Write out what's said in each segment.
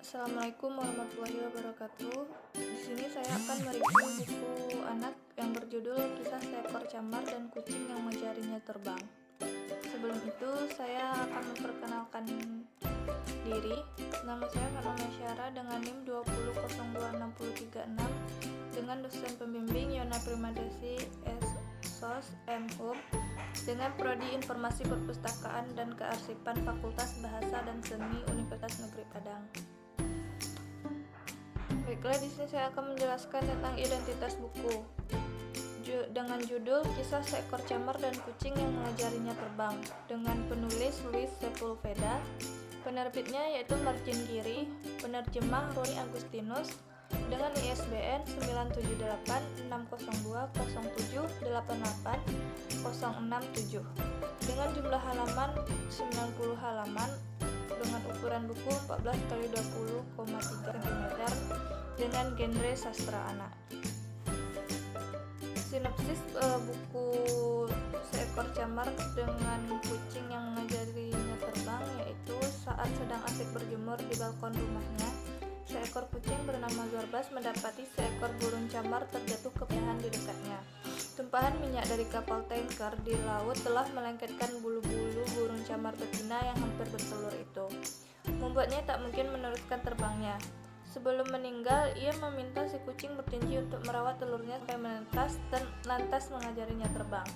Assalamualaikum warahmatullahi wabarakatuh. Di sini saya akan mereview buku anak yang berjudul Kisah Seekor Camar dan Kucing yang Jarinya Terbang. Sebelum itu, saya akan memperkenalkan diri. Nama saya Fatma Syara dengan NIM 20026036 dengan dosen pembimbing Yona Primadesi SOS M.Hum dengan Prodi Informasi Perpustakaan dan Kearsipan Fakultas Bahasa dan Seni Universitas Negeri Padang. Baiklah, di sini saya akan menjelaskan tentang identitas buku dengan judul Kisah Seekor Camar dan Kucing yang Mengajarinya Terbang dengan penulis Luis Sepulveda, penerbitnya yaitu Martin Giri, penerjemah Roni Agustinus dengan ISBN 9786070788067 dengan jumlah halaman 90 halaman dengan ukuran buku 14x20,3 cm dengan genre sastra anak. Sinopsis buku Seekor Camar dengan Kucing yang Mengajarinya Terbang yaitu saat sedang asik berjemur di balkon rumahnya, seekor kucing bernama Zorbas mendapati seekor burung camar terjatuh ke pinggiran di dekatnya. Tumpahan minyak dari kapal tanker di laut telah melengketkan bulu-bulu burung camar betina yang hampir bertelur itu, membuatnya tak mungkin meneruskan terbangnya. Sebelum meninggal, ia meminta si kucing berjanji untuk merawat telurnya sampai menetas dan lantas mengajarinya terbang.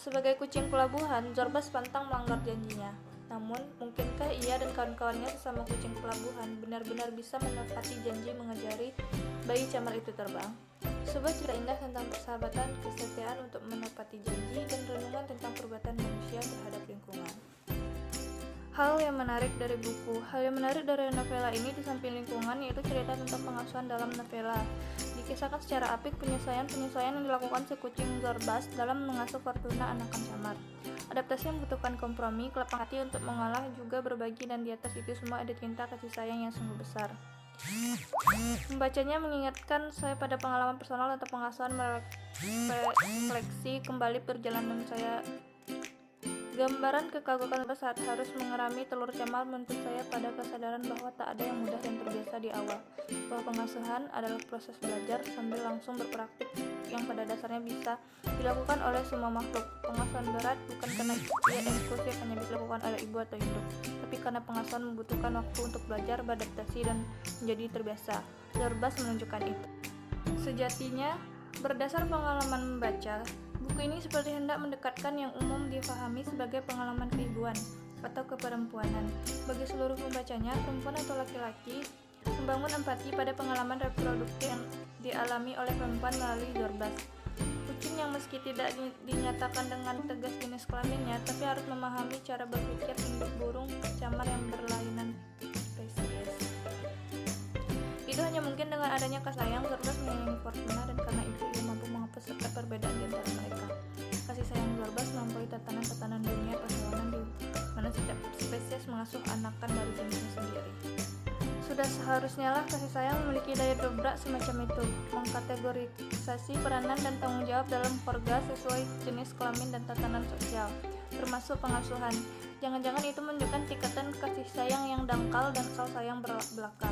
Sebagai kucing pelabuhan, Zorbas pantang melanggar janjinya. Namun, mungkinkah ia dan kawan-kawannya sesama kucing pelabuhan benar-benar bisa menepati janji mengajari bayi camar itu terbang? Sebuah cerita indah tentang persahabatan, kesetiaan untuk menepati janji, dan renungan tentang perbuatan manusia terhadap lingkungan. Hal yang menarik dari novela ini di samping lingkungan yaitu cerita tentang pengasuhan dalam novela. Dikisahkan secara apik penyesuaian yang dilakukan si kucing Zorbas dalam mengasuh Fortuna anakan camar. Adaptasi yang membutuhkan kompromi, kelapang hati untuk mengalah juga berbagi, dan di atas itu semua ada cinta kasih sayang yang sungguh besar. Membacanya mengingatkan saya pada pengalaman personal tentang pengasuhan, merefleksi kembali perjalanan saya. Gambaran kekagukan saat harus mengerami telur camar menuntut saya pada kesadaran bahwa tak ada yang mudah dan terbiasa di awal, bahwa pengasuhan adalah proses belajar sambil langsung berpraktik yang pada dasarnya bisa dilakukan oleh semua makhluk. Pengasuhan berat bukan karena ia eksklusif hanya bisa dilakukan oleh ibu atau induk, tapi karena pengasuhan membutuhkan waktu untuk belajar, beradaptasi, dan menjadi terbiasa. Zorbas menunjukkan itu. Sejatinya, berdasar pengalaman membaca, buku ini seperti hendak mendekatkan yang umum difahami sebagai pengalaman keibuan atau keperempuanan. Bagi seluruh pembacanya, perempuan atau laki-laki, membangun empati pada pengalaman reproduksi yang dialami oleh perempuan melalui Zorbas. Kucing yang meski tidak dinyatakan dengan tegas jenis kelaminnya, tapi harus memahami cara berpikir induk burung camar yang berlainan spesies. Itu hanya mungkin dengan adanya kasih sayang. Zorbas menyayangi Fortuna, dan karena itu ia mampu menghapus sekat perbedaan di antara mereka. Kasih sayang Zorbas melampaui tatanan-tatanan dunia perhewanan di mana setiap spesies mengasuh anakan dari jenisnya sendiri. Sudah seharusnya lah kasih sayang memiliki daya dobrak semacam itu, mengkategorisasi peranan dan tanggung jawab dalam keluarga sesuai jenis kelamin dan tatanan sosial, termasuk pengasuhan. Jangan-jangan itu menunjukkan tingkatan kasih sayang yang dangkal dan kasih sayang belaka.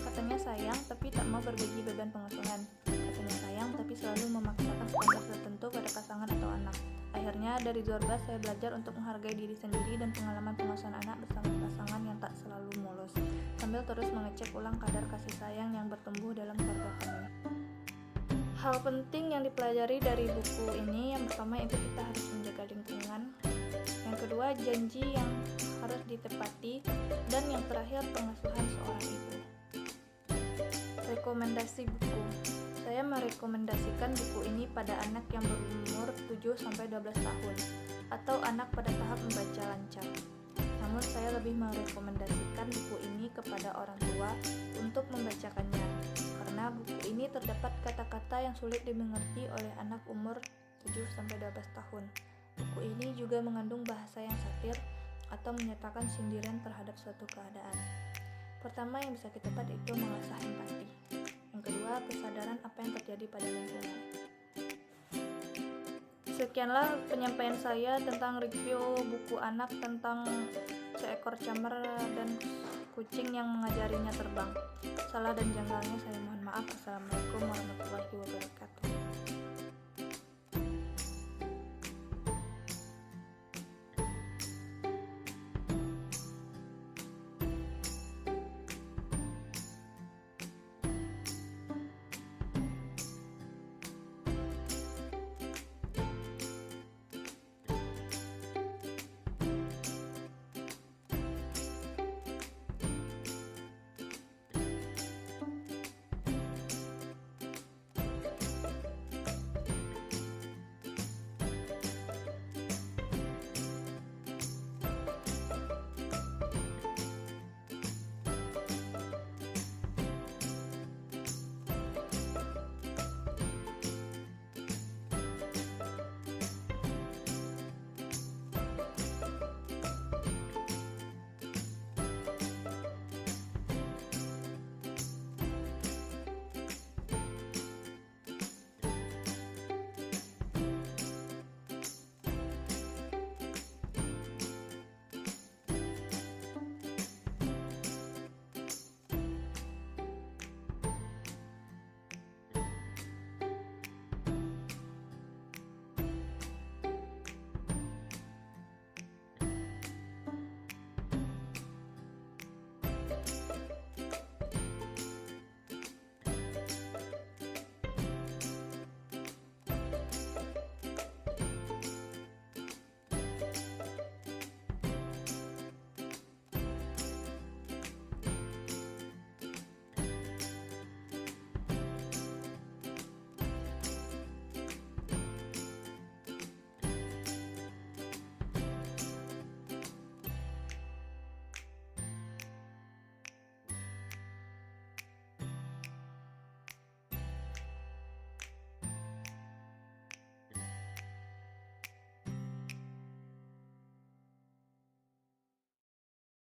Katanya sayang tapi tak mau berbagi beban pengasuhan. Katanya sayang tapi selalu memaksakan standar tertentu pada pasangan atau anak. Akhirnya dari Zorbas saya belajar untuk menghargai diri sendiri dan pengalaman pengasuhan anak bersama pasangan yang tak selalu mulus, sambil terus mengecek ulang kadar kasih sayang yang bertumbuh dalam keluarga kami. Hal penting yang dipelajari dari buku ini yang pertama itu kita harus menjaga lingkungan, yang kedua janji yang harus ditepati, dan yang terakhir pengasuhan seorang ibu. Rekomendasi buku. Saya merekomendasikan buku ini pada anak yang berumur 7-12 tahun atau anak pada tahap membaca lancar. Namun saya lebih merekomendasikan buku ini kepada orang tua untuk membacakannya, karena buku ini terdapat kata-kata yang sulit dimengerti oleh anak umur 7-12 tahun. Buku ini juga mengandung bahasa yang satir atau menyatakan sindiran terhadap suatu keadaan. Pertama yang bisa kita dapat itu mengasah empati. Yang kedua, kesadaran apa yang terjadi pada lingkungan. Sekianlah penyampaian saya tentang review buku anak tentang Seekor Camar dan kucing yang mengajarinya terbang. Salah dan janggalnya saya mohon maaf. Assalamualaikum warahmatullahi wabarakatuh.